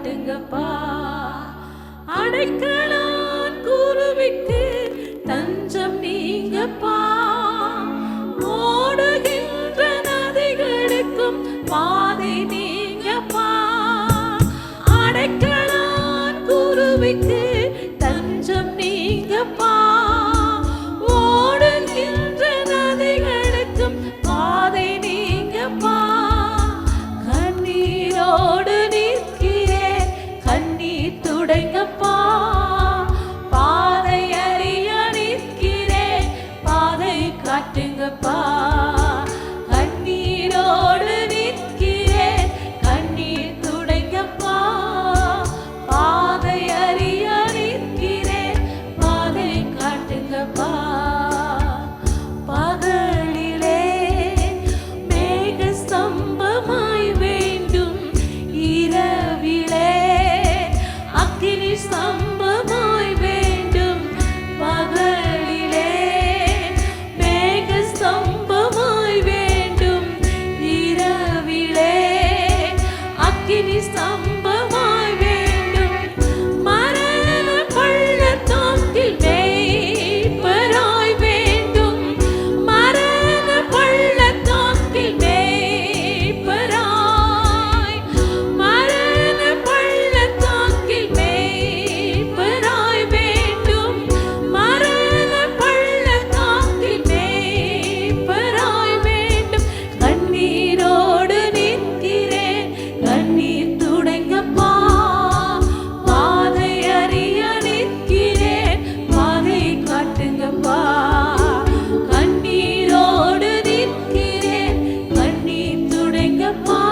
காட்டுங்கப்பா. அடைக்கலான் குருவிக்கு தஞ்சம் நீங்கப்பா. ஓடுகின்ற நதிகளுக்கும் பாதை நீங்கப்பா. அடைக்கலான் குருவிக்கு தஞ்சம் நீங்கப்பா. ஓடுகின்ற நதிகளுக்கும் பாதை நீங்கப்பா. கண்ணீரோடு நிற்கிறேன், கண்ணீர் துடைங்கப்பா. பாதை அறிய நிற்கிறேன், பாதை காட்டுங்கப்பா. கண்ணீரோடு நிற்கிறேன், கண்ணீர் துடைங்கப்பா. பாதை அறிய நிற்கிறேன், பாதை காட்டுங்கப்பா. பகலிலே மேக ஸ்தம்பமாய் வேண்டும், இரவிலே அக்கினி ஸ்தம்பமாய் வேண்டும். பகலிலே மேக ஸ்தம்பமாய் வேண்டும், இரவிலே அக்கினி ஸ்தம்பமாய் வேண்டும். மரண பள்ளத்தாக்கில் மேய்ப்பராய் வேண்டும், மரண பள்ளத்தாக்கில் மேய்ப்பராய், மரண பள்ளத்தாக்கில் மேய்ப்பராய் வேண்டும், மரண பள்ளத்தாக்கில் மேய்ப்பராய் வேண்டும். கண்ணீரோடு நிற்கிறேன், கண்ணீர் துடைங்கப்பா. பாதை அறிய நிற்கிறேன், பாதை காட்டுங்கப்பா. கண்ணீரோடு நிற்கிறேன், கண்ணீர் துடைங்கப்பா.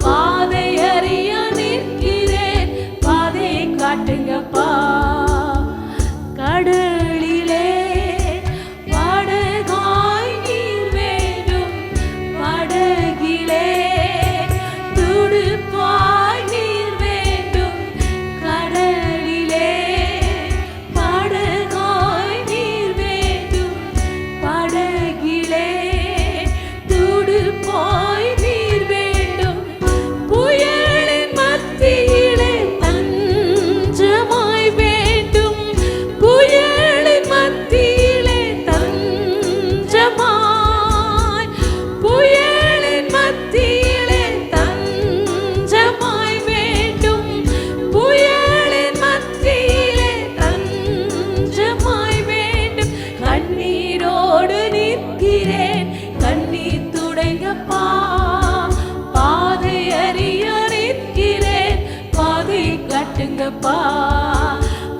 பாதை அறிய நிற்கிறேன், பாதை காட்டுங்கப்பா. கடலிலே படகாய் நீர் வேண்டும், படகிலே துடுப்பாய் நீர் வேண்டும். கடலிலே படகாய் நீர் வேண்டும், படகிலே துடுப்பாய் நீர் வேண்டும். புயலின் மத்தியிலே தஞ்சமாய் வேண்டும், புயலின் மத்தியிலே தஞ்சமாய், புயலின் மத்தியிலே தஞ்சமாய் வேண்டும், புயலின் மத்தியிலே தஞ்சமாய் வேண்டும். கண்ணீரோடு நிற்கிறேன், கண்ணீர் துடைங்கப்பா. பாதை அறிய நிற்கிறேன், பாதை காட்டுங்கப்பா.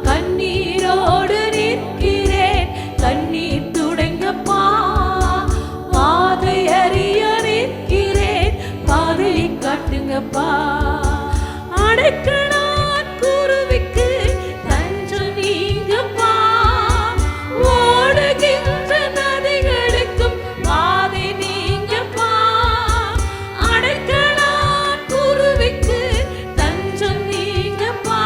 கண்ணீரோடு நிற்கிறேன், கண்ணீர் துடைங்கப்பா. பாதை அறிய நிற்கிறேன், பாதை காட்டுங்கப்பா. அடைக்கலான் குருவிக்கு தஞ்சம் நீங்கப்பா. ஓடுகின்ற நதிகளுக்கும் பாதை நீங்கப்பா. அடைக்கலான் குருவிக்கு தஞ்சம் நீங்கப்பா.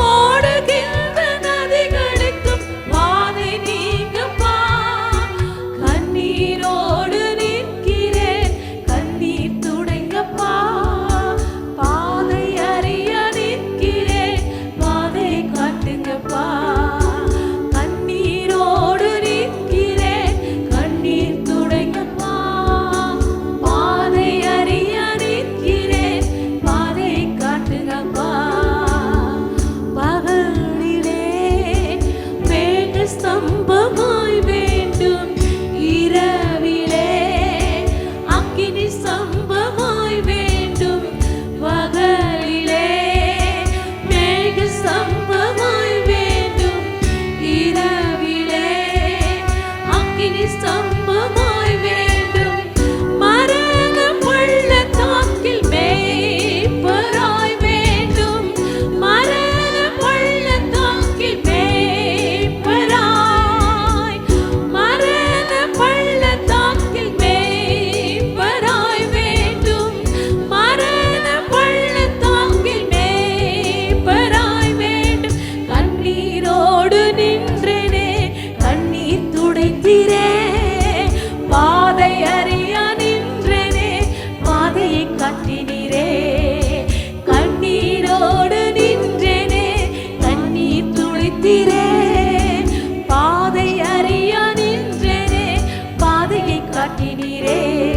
ஓடுகின்ற நதிகளுக்கும் பாதை நீங்கப்பா. கண்ணீரோடு நிற்கிறேன், கண்ணீர் துடைங்கப்பா. பாதை நீயே